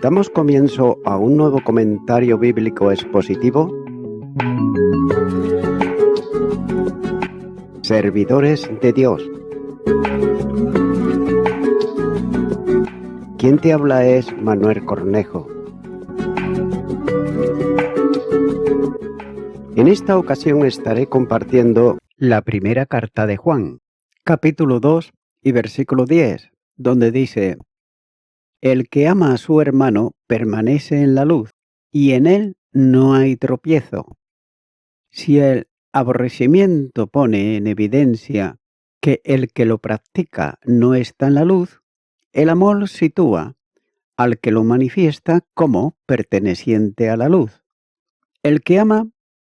Damos comienzo a un nuevo comentario bíblico expositivo. Servidores de Dios. Quien te habla es Manuel Cornejo. En esta ocasión estaré compartiendo la primera carta de Juan, capítulo 2 y versículo 10, donde dice: El que ama a su hermano permanece en la luz, y en él no hay tropiezo. Si el aborrecimiento pone en evidencia que el que lo practica no está en la luz, el amor sitúa al que lo manifiesta como perteneciente a la luz. El que ama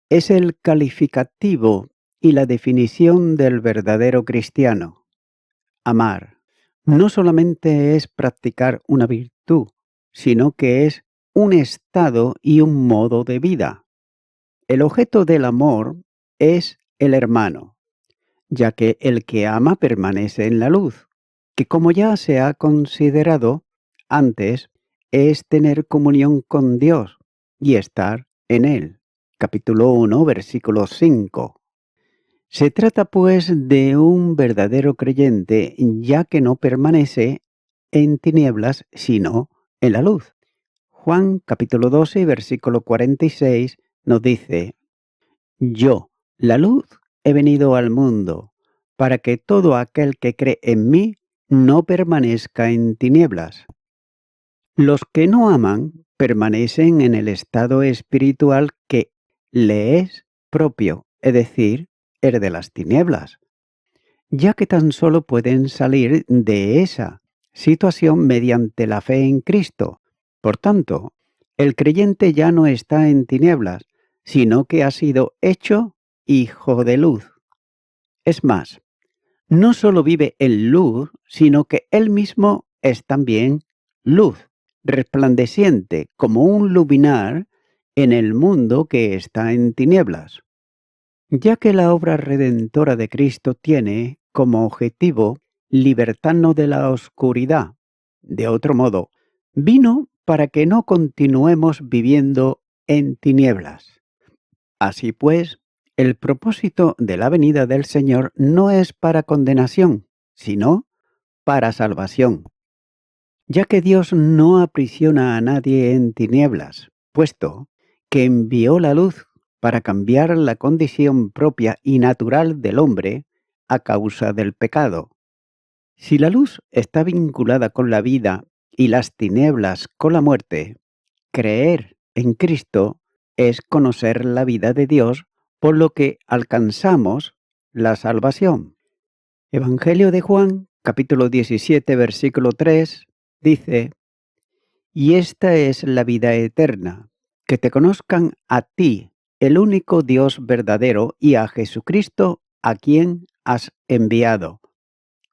es el calificativo y la definición del verdadero cristiano. Amar no solamente es practicar una virtud, sino que es un estado y un modo de vida. El objeto del amor es el hermano, ya que el que ama permanece en la luz, que como ya se ha considerado antes, es tener comunión con Dios y estar en Él. Capítulo 1, versículo 5. Se trata pues de un verdadero creyente, ya que no permanece en tinieblas, sino en la luz. Juan capítulo 12, versículo 46 nos dice: Yo, la luz, he venido al mundo, para que todo aquel que cree en mí no permanezca en tinieblas. Los que no aman permanecen en el estado espiritual que le es propio, es decir, el de las tinieblas, ya que tan solo pueden salir de esa situación mediante la fe en Cristo. Por tanto, el creyente ya no está en tinieblas, sino que ha sido hecho hijo de luz. Es más, no solo vive en luz, sino que él mismo es también luz, resplandeciente como un luminar en el mundo que está en tinieblas. Ya que la obra redentora de Cristo tiene como objetivo libertarnos de la oscuridad. De otro modo, vino para que no continuemos viviendo en tinieblas. Así pues, el propósito de la venida del Señor no es para condenación, sino para salvación, ya que Dios no aprisiona a nadie en tinieblas, puesto que envió la luz para cambiar la condición propia y natural del hombre a causa del pecado. Si la luz está vinculada con la vida y las tinieblas con la muerte, creer en Cristo es conocer la vida de Dios, por lo que alcanzamos la salvación. Evangelio de Juan, capítulo 17, versículo 3, dice: Y esta es la vida eterna, que te conozcan a ti, el único Dios verdadero, y a Jesucristo, a quien has enviado.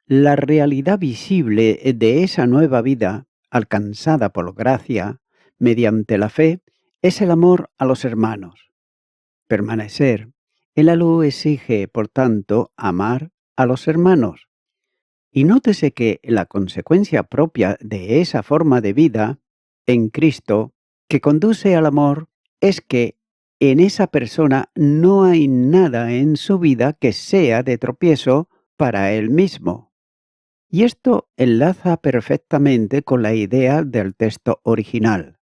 La realidad visible de esa nueva vida, alcanzada por gracia, mediante la fe, es el amor a los hermanos. Permanecer en la luz exige, por tanto, amar a los hermanos. Y nótese que la consecuencia propia de esa forma de vida en Cristo que conduce al amor es que en esa persona no hay nada en su vida que sea de tropiezo para él mismo. Y esto enlaza perfectamente con la idea del texto original,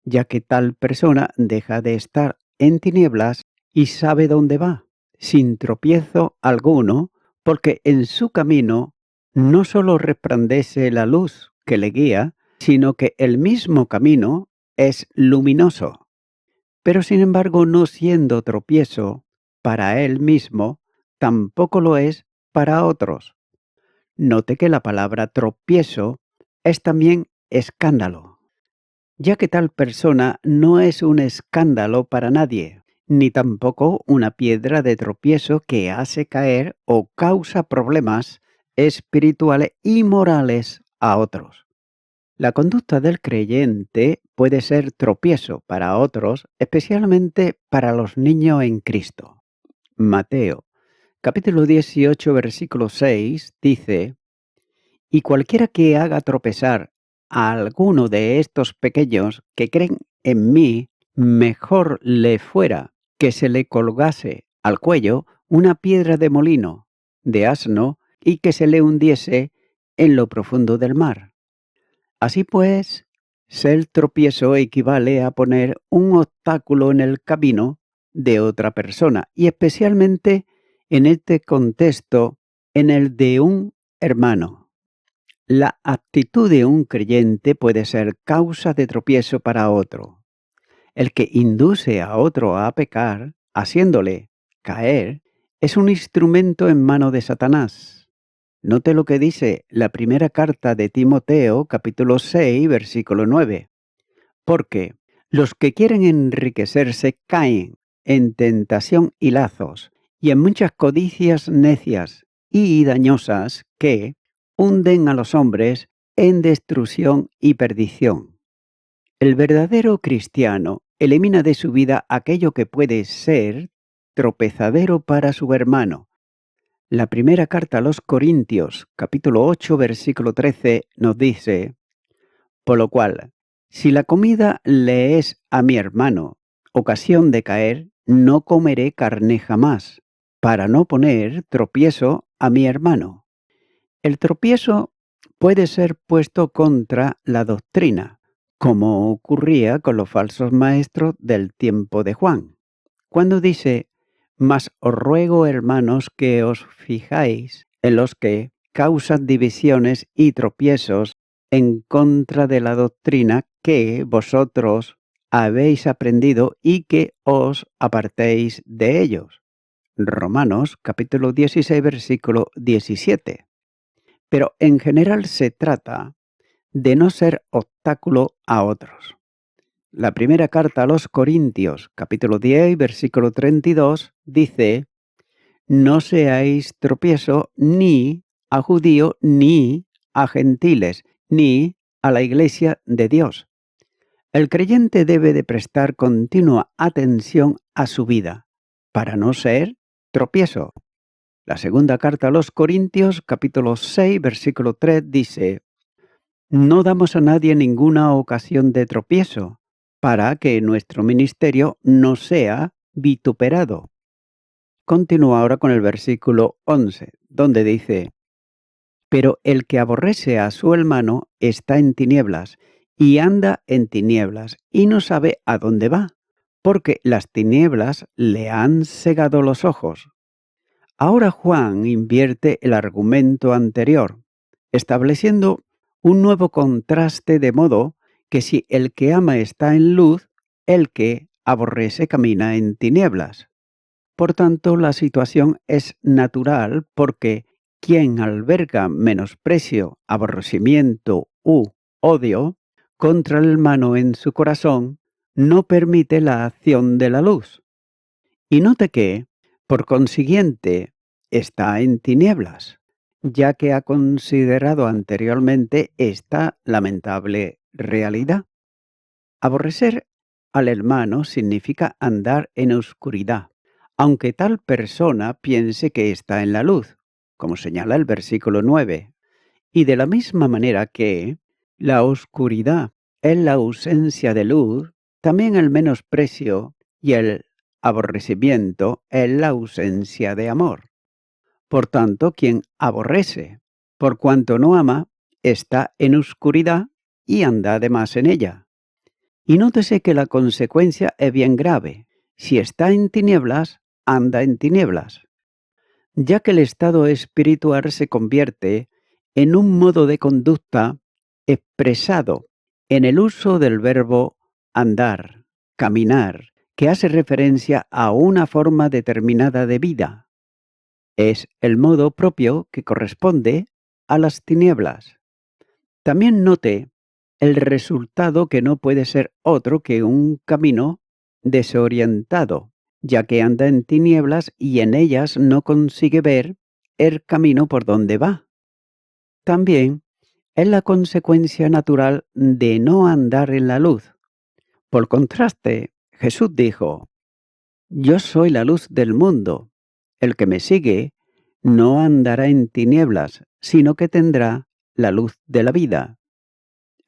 ya que tal persona deja de estar en tinieblas y sabe dónde va, sin tropiezo alguno, porque en su camino no solo resplandece la luz que le guía, sino que el mismo camino es luminoso. Pero sin embargo, no siendo tropiezo para él mismo, tampoco lo es para otros. Note que la palabra tropiezo es también escándalo, ya que tal persona no es un escándalo para nadie, ni tampoco una piedra de tropiezo que hace caer o causa problemas espirituales y morales a otros. La conducta del creyente puede ser tropiezo para otros, especialmente para los niños en Cristo. Mateo, capítulo 18, versículo 6, dice: Y cualquiera que haga tropezar a alguno de estos pequeños que creen en mí, mejor le fuera que se le colgase al cuello una piedra de molino, de asno, y que se le hundiese en lo profundo del mar. Así pues, ser tropiezo equivale a poner un obstáculo en el camino de otra persona, y especialmente en este contexto, en el de un hermano. La actitud de un creyente puede ser causa de tropiezo para otro. El que induce a otro a pecar, haciéndole caer, es un instrumento en mano de Satanás. Note lo que dice la primera carta de Timoteo, capítulo 6, versículo 9. Porque los que quieren enriquecerse caen en tentación y lazos, y en muchas codicias necias y dañosas que hunden a los hombres en destrucción y perdición. El verdadero cristiano elimina de su vida aquello que puede ser tropezadero para su hermano. La primera carta a los Corintios, capítulo 8, versículo 13, nos dice: por lo cual, si la comida le es a mi hermano ocasión de caer, no comeré carne jamás, para no poner tropiezo a mi hermano. El tropiezo puede ser puesto contra la doctrina, como ocurría con los falsos maestros del tiempo de Juan, cuando dice: mas os ruego, hermanos, que os fijáis en los que causan divisiones y tropiezos en contra de la doctrina que vosotros habéis aprendido y que os apartéis de ellos. Romanos capítulo 16, versículo 17. Pero en general se trata de no ser obstáculo a otros. La primera carta a los Corintios, capítulo 10, versículo 32, dice: no seáis tropiezo ni a judío, ni a gentiles, ni a la iglesia de Dios. El creyente debe de prestar continua atención a su vida, para no ser tropiezo. La segunda carta a los Corintios, capítulo 6, versículo 3, dice: no damos a nadie ninguna ocasión de tropiezo, para que nuestro ministerio no sea vituperado. Continúa ahora con el versículo 11, donde dice: pero el que aborrece a su hermano está en tinieblas, y anda en tinieblas, y no sabe a dónde va, porque las tinieblas le han cegado los ojos. Ahora Juan invierte el argumento anterior, estableciendo un nuevo contraste, de modo que si el que ama está en luz, el que aborrece camina en tinieblas. Por tanto, la situación es natural, porque quien alberga menosprecio, aborrecimiento u odio contra el hermano en su corazón, no permite la acción de la luz. Y note que, por consiguiente, está en tinieblas, ya que ha considerado anteriormente esta lamentable realidad. Aborrecer al hermano significa andar en oscuridad, aunque tal persona piense que está en la luz, como señala el versículo 9. Y de la misma manera que la oscuridad es la ausencia de luz, también el menosprecio y el aborrecimiento es la ausencia de amor. Por tanto, quien aborrece, por cuanto no ama, está en oscuridad y anda además en ella. Y nótese que la consecuencia es bien grave. Si está en tinieblas, anda en tinieblas, ya que el estado espiritual se convierte en un modo de conducta expresado en el uso del verbo andar, caminar, que hace referencia a una forma determinada de vida. Es el modo propio que corresponde a las tinieblas. También note el resultado, que no puede ser otro que un camino desorientado, ya que anda en tinieblas y en ellas no consigue ver el camino por donde va. También es la consecuencia natural de no andar en la luz. Por contraste, Jesús dijo: yo soy la luz del mundo. El que me sigue no andará en tinieblas, sino que tendrá la luz de la vida.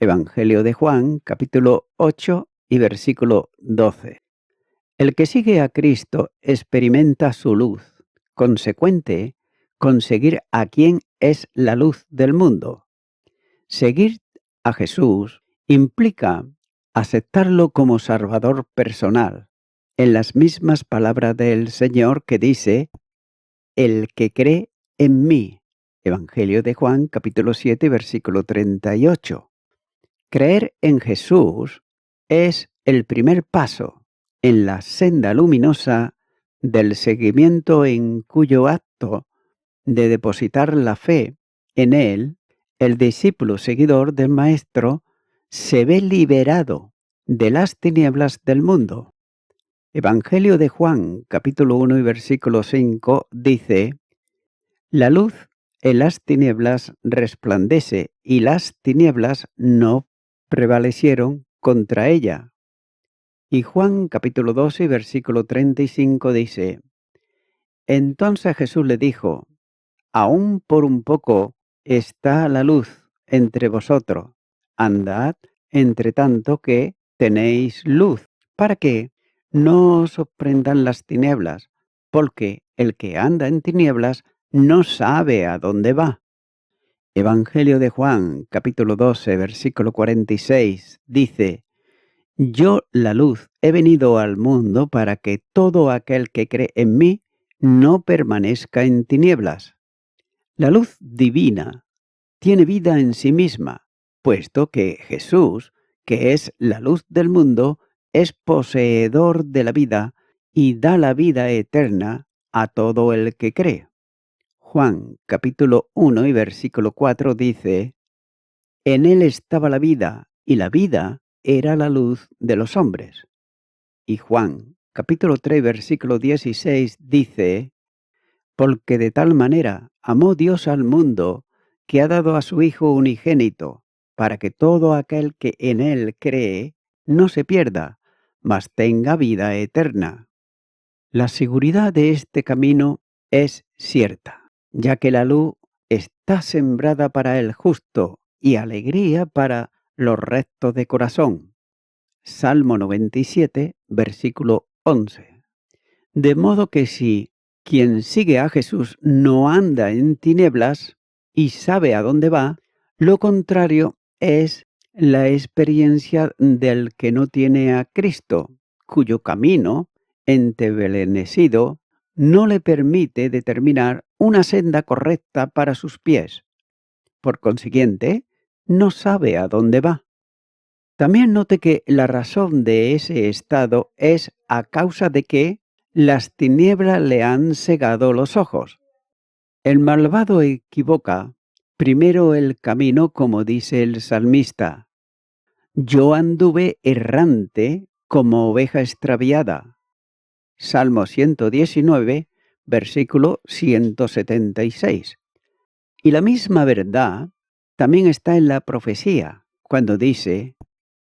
Evangelio de Juan, capítulo 8 y versículo 12. El que sigue a Cristo experimenta su luz. Consecuente, conseguir a quien es la luz del mundo. Seguir a Jesús implica aceptarlo como Salvador personal, en las mismas palabras del Señor que dice, el que cree en mí. Evangelio de Juan, capítulo 7, versículo 38. Creer en Jesús es el primer paso en la senda luminosa del seguimiento en cuyo acto de depositar la fe en Él, el discípulo seguidor del Maestro se ve liberado de las tinieblas del mundo. Evangelio de Juan, capítulo 1 y versículo 5, dice, la luz en las tinieblas resplandece y las tinieblas no prevalecieron contra ella. Y Juan capítulo 12 y versículo 35 dice, entonces Jesús le dijo, aún por un poco está la luz entre vosotros, andad entre tanto que tenéis luz, para que no os sorprendan las tinieblas, porque el que anda en tinieblas no sabe a dónde va. Evangelio de Juan, capítulo 12, versículo 46, dice, yo, la luz, he venido al mundo para que todo aquel que cree en mí no permanezca en tinieblas. La luz divina tiene vida en sí misma, puesto que Jesús, que es la luz del mundo, es poseedor de la vida y da la vida eterna a todo el que cree. Juan capítulo 1 y versículo 4 dice, en él estaba la vida, y la vida era la luz de los hombres. Y Juan capítulo 3 versículo 16 dice, porque de tal manera amó Dios al mundo, que ha dado a su Hijo unigénito, para que todo aquel que en él cree no se pierda, mas tenga vida eterna. La seguridad de este camino es cierta, ya que la luz está sembrada para el justo y alegría para los rectos de corazón. Salmo 97, versículo 11. De modo que si quien sigue a Jesús no anda en tinieblas y sabe a dónde va, lo contrario es la experiencia del que no tiene a Cristo, cuyo camino, entebelenecido, no le permite determinar una senda correcta para sus pies. Por consiguiente, no sabe a dónde va. También note que la razón de ese estado es a causa de que las tinieblas le han cegado los ojos. El malvado equivoca primero el camino, como dice el salmista. Yo anduve errante como oveja extraviada. Salmo 119, versículo 176. Y la misma verdad también está en la profecía, cuando dice,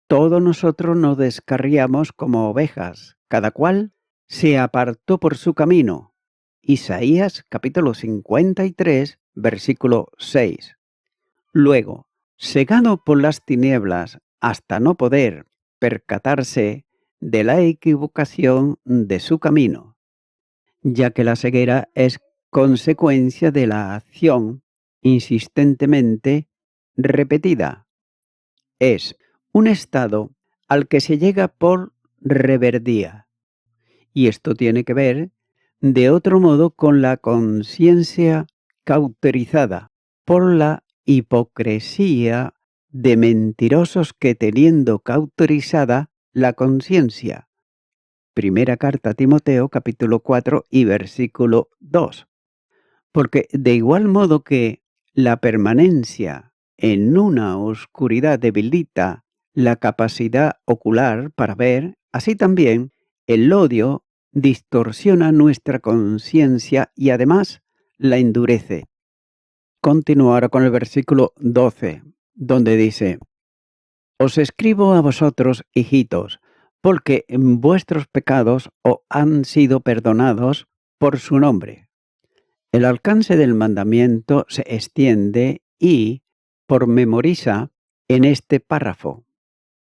todos nosotros nos descarriamos como ovejas, cada cual se apartó por su camino. Isaías capítulo 53, versículo 6. Luego, cegado por las tinieblas hasta no poder percatarse de la equivocación de su camino, ya que la ceguera es consecuencia de la acción insistentemente repetida. Es un estado al que se llega por reverdía. Y esto tiene que ver, de otro modo, con la conciencia cauterizada por la hipocresía de mentirosos que teniendo cauterizada la conciencia. Primera carta a Timoteo, capítulo 4 y versículo 2. Porque de igual modo que la permanencia en una oscuridad debilita la capacidad ocular para ver, así también el odio distorsiona nuestra conciencia y además la endurece. Continúo ahora con el versículo 12, donde dice, os escribo a vosotros, hijitos, porque vuestros pecados os han sido perdonados por su nombre. El alcance del mandamiento se extiende y, por memoriza, en este párrafo,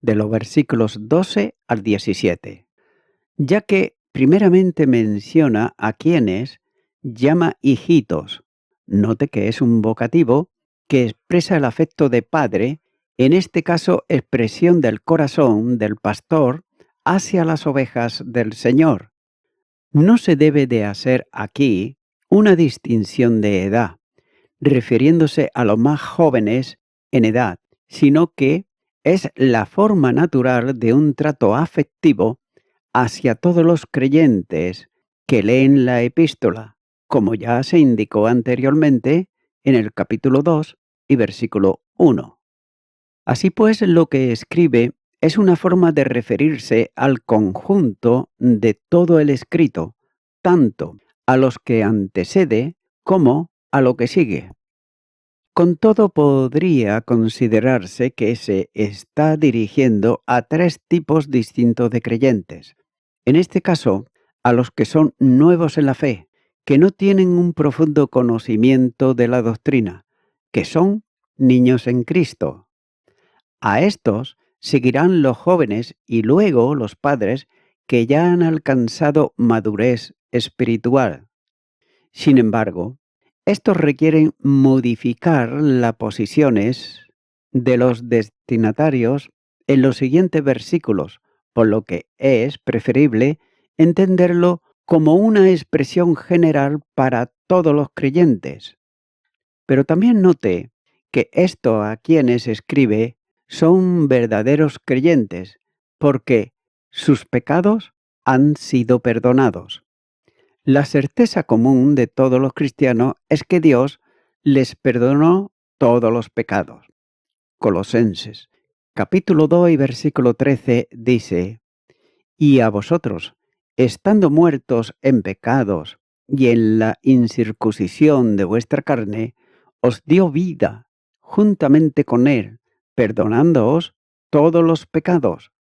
de los versículos 12 al 17, ya que primeramente menciona a quienes llama hijitos. Note que es un vocativo que expresa el afecto de padre, en este caso expresión del corazón del pastor hacia las ovejas del Señor. No se debe de hacer aquí una distinción de edad, refiriéndose a los más jóvenes en edad, sino que es la forma natural de un trato afectivo hacia todos los creyentes que leen la epístola, como ya se indicó anteriormente en el capítulo 2 y versículo 1. Así pues, lo que escribe es una forma de referirse al conjunto de todo el escrito, tanto a los que antecede como a lo que sigue. Con todo, podría considerarse que se está dirigiendo a tres tipos distintos de creyentes. En este caso, a los que son nuevos en la fe, que no tienen un profundo conocimiento de la doctrina, que son niños en Cristo. A estos seguirán los jóvenes y luego los padres que ya han alcanzado madurez espiritual. Sin embargo, estos requieren modificar las posiciones de los destinatarios en los siguientes versículos, por lo que es preferible entenderlo como una expresión general para todos los creyentes. Pero también note que esto a quienes escribe son verdaderos creyentes, porque sus pecados han sido perdonados. La certeza común de todos los cristianos es que Dios les perdonó todos los pecados. Colosenses, capítulo 2 y versículo 13 dice: Y a vosotros, estando muertos en pecados y en la incircuncisión de vuestra carne, os dio vida juntamente con Él, perdonándoos todos los pecados.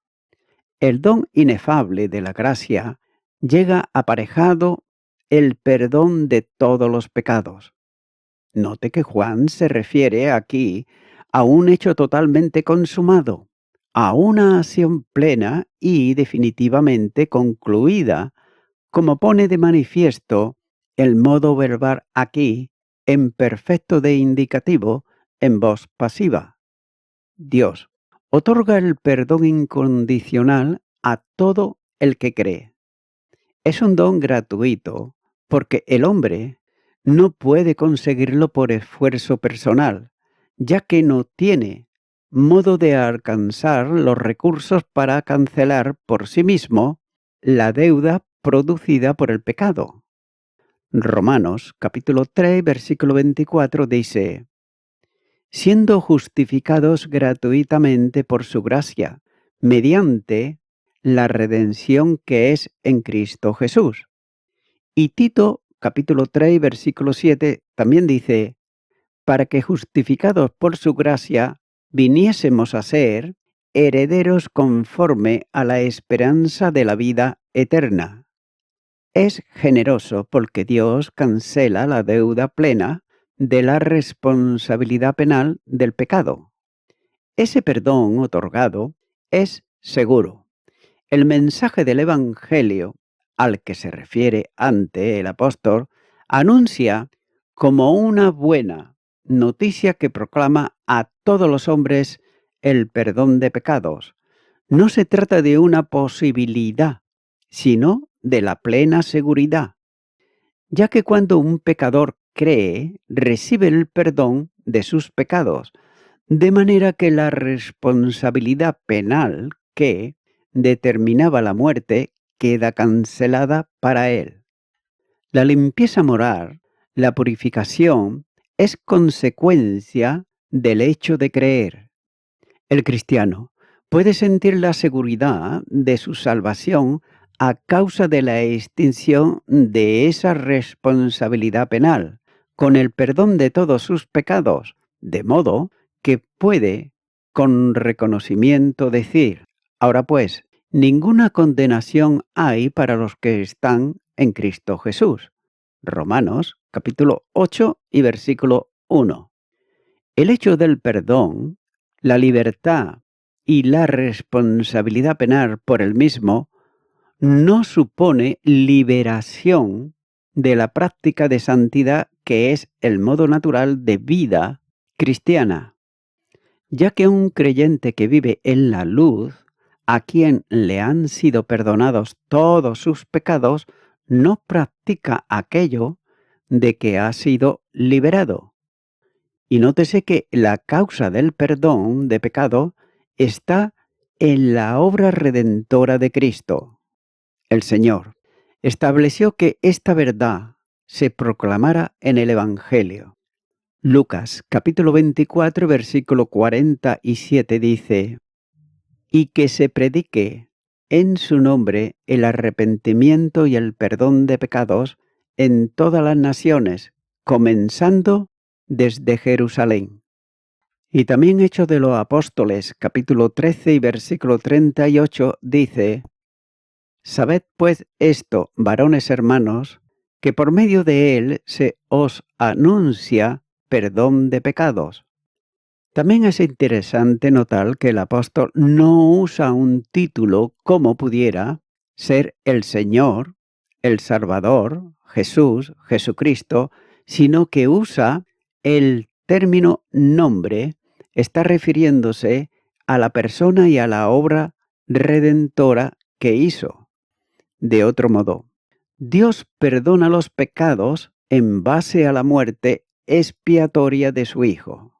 El don inefable de la gracia llega aparejado el perdón de todos los pecados. Note que Juan se refiere aquí a un hecho totalmente consumado, a una acción plena y definitivamente concluida, como pone de manifiesto el modo verbal aquí en perfecto de indicativo en voz pasiva. Dios otorga el perdón incondicional a todo el que cree. Es un don gratuito porque el hombre no puede conseguirlo por esfuerzo personal, ya que no tiene modo de alcanzar los recursos para cancelar por sí mismo la deuda producida por el pecado. Romanos capítulo 3 versículo 24 dice: siendo justificados gratuitamente por su gracia, mediante la redención que es en Cristo Jesús. Y Tito, capítulo 3, versículo 7, también dice: para que justificados por su gracia, viniésemos a ser herederos conforme a la esperanza de la vida eterna. Es generoso porque Dios cancela la deuda plena de la responsabilidad penal del pecado. Ese perdón otorgado es seguro. El mensaje del Evangelio, al que se refiere ante el apóstol, anuncia como una buena noticia que proclama a todos los hombres el perdón de pecados. No se trata de una posibilidad, sino de la plena seguridad, ya que cuando un pecador cree, recibe el perdón de sus pecados, de manera que la responsabilidad penal que determinaba la muerte queda cancelada para él. La limpieza moral, la purificación, es consecuencia del hecho de creer. El cristiano puede sentir la seguridad de su salvación a causa de la extinción de esa responsabilidad penal, con el perdón de todos sus pecados, de modo que puede, con reconocimiento, decir: ahora pues, ninguna condenación hay para los que están en Cristo Jesús. Romanos capítulo 8 y versículo 1. El hecho del perdón la libertad y la responsabilidad penal por el mismo no supone liberación de la práctica de santidad que es el modo natural de vida cristiana, ya que un creyente que vive en la luz, a quien le han sido perdonados todos sus pecados, no practica aquello de que ha sido liberado. Y nótese que la causa del perdón de pecado está en la obra redentora de Cristo. El Señor estableció que esta verdad se proclamara en el Evangelio. Lucas capítulo 24 versículo 47 dice: y que se predique en su nombre el arrepentimiento y el perdón de pecados en todas las naciones, comenzando desde Jerusalén. Y también Hechos de los Apóstoles, capítulo 13 y versículo 38, dice: sabed pues esto, varones hermanos, que por medio de él se os anuncia perdón de pecados. También es interesante notar que el apóstol no usa un título como pudiera ser el Señor, el Salvador, Jesús, Jesucristo, sino que usa el término nombre, está refiriéndose a la persona y a la obra redentora que hizo. De otro modo, Dios perdona los pecados en base a la muerte expiatoria de su Hijo.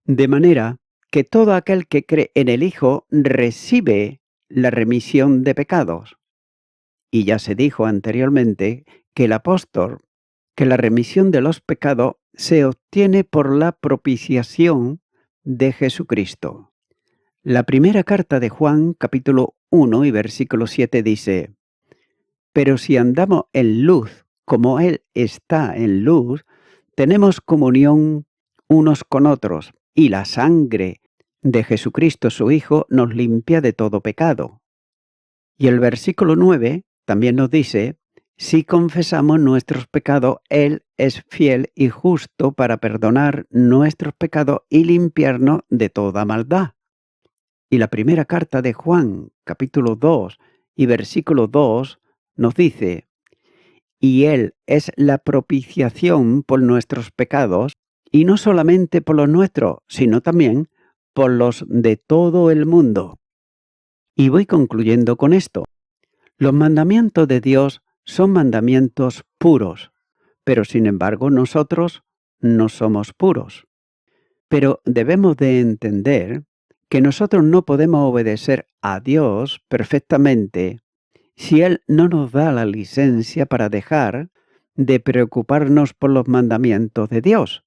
De manera que todo aquel que cree en el Hijo recibe la remisión de pecados. Y ya se dijo anteriormente que el apóstol, que la remisión de los pecados se obtiene por la propiciación de Jesucristo. La primera carta de Juan, capítulo 1 y versículo 7 dice: pero si andamos en luz, como Él está en luz, tenemos comunión unos con otros, y la sangre de Jesucristo su Hijo nos limpia de todo pecado. Y el versículo 9 también nos dice: si confesamos nuestros pecados, Él es fiel y justo para perdonar nuestros pecados y limpiarnos de toda maldad. Y la primera carta de Juan, capítulo 2 y versículo 2, nos dice: y Él es la propiciación por nuestros pecados, y no solamente por los nuestros, sino también por los de todo el mundo. Y voy concluyendo con esto. Los mandamientos de Dios son mandamientos puros, pero sin embargo nosotros no somos puros. Pero debemos de entender que nosotros no podemos obedecer a Dios perfectamente si Él no nos da la licencia para dejar de preocuparnos por los mandamientos de Dios,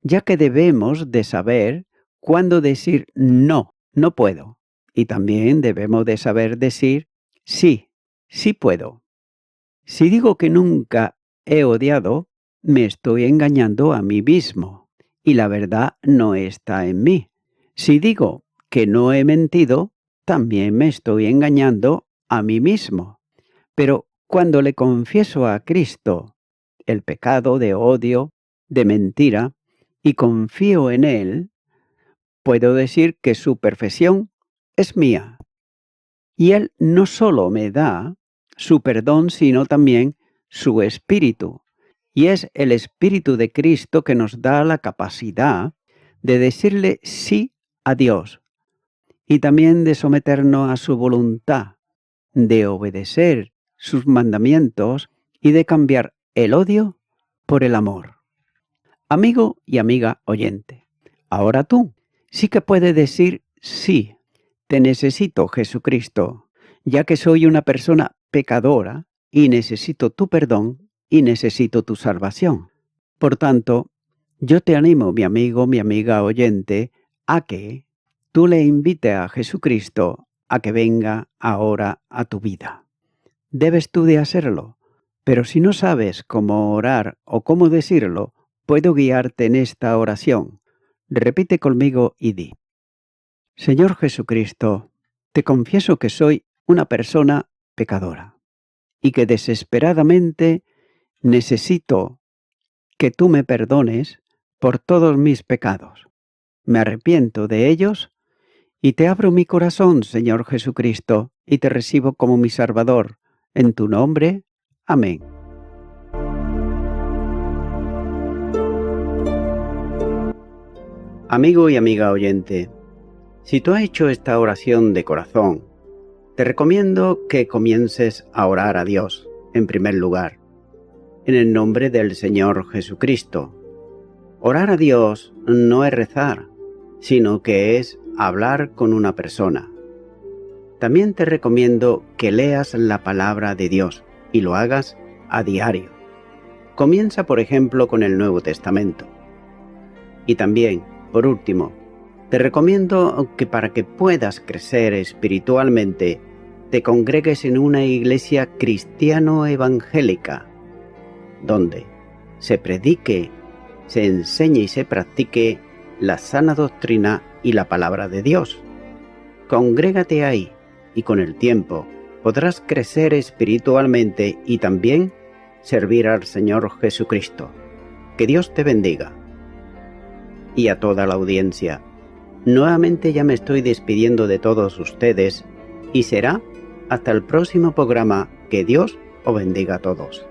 ya que debemos de saber cuándo decir no, no puedo, y también debemos de saber decir sí, sí puedo. Si digo que nunca he odiado, me estoy engañando a mí mismo, y la verdad no está en mí. Si digo que no he mentido, también me estoy engañando a mí mismo. Pero cuando le confieso a Cristo el pecado de odio, de mentira, y confío en Él, puedo decir que su perfección es mía. Y Él no solo me da su perdón, sino también su espíritu. Y es el Espíritu de Cristo que nos da la capacidad de decirle sí a Dios y también de someternos a su voluntad, de obedecer sus mandamientos y de cambiar el odio por el amor. Amigo y amiga oyente, ahora tú sí que puedes decir sí, te necesito, Jesucristo, ya que soy una persona pecadora y necesito tu perdón y necesito tu salvación. Por tanto, yo te animo, mi amigo, mi amiga oyente, a que tú le invites a Jesucristo a que venga ahora a tu vida. Debes tú de hacerlo, pero si no sabes cómo orar o cómo decirlo, puedo guiarte en esta oración. Repite conmigo y di: Señor Jesucristo, te confieso que soy una persona pecadora y que desesperadamente necesito que tú me perdones por todos mis pecados. me arrepiento de ellos y te abro mi corazón, Señor Jesucristo, y te recibo como mi Salvador. En tu nombre. Amén. Amigo y amiga oyente, si tú has hecho esta oración de corazón, te recomiendo que comiences a orar a Dios, en primer lugar, en el nombre del Señor Jesucristo. Orar a Dios no es rezar, sino que es hablar con una persona. También te recomiendo que leas la palabra de Dios y lo hagas a diario. Comienza, por ejemplo, con el Nuevo Testamento. Y también, por último, te recomiendo que para que puedas crecer espiritualmente, te congregues en una iglesia cristiano-evangélica, donde se predique, se enseñe y se practique la sana doctrina y la palabra de Dios. Congrégate ahí y con el tiempo podrás crecer espiritualmente y también servir al Señor Jesucristo. Que Dios te bendiga. Y a toda la audiencia, nuevamente ya me estoy despidiendo de todos ustedes y será hasta el próximo programa. Que Dios os bendiga a todos.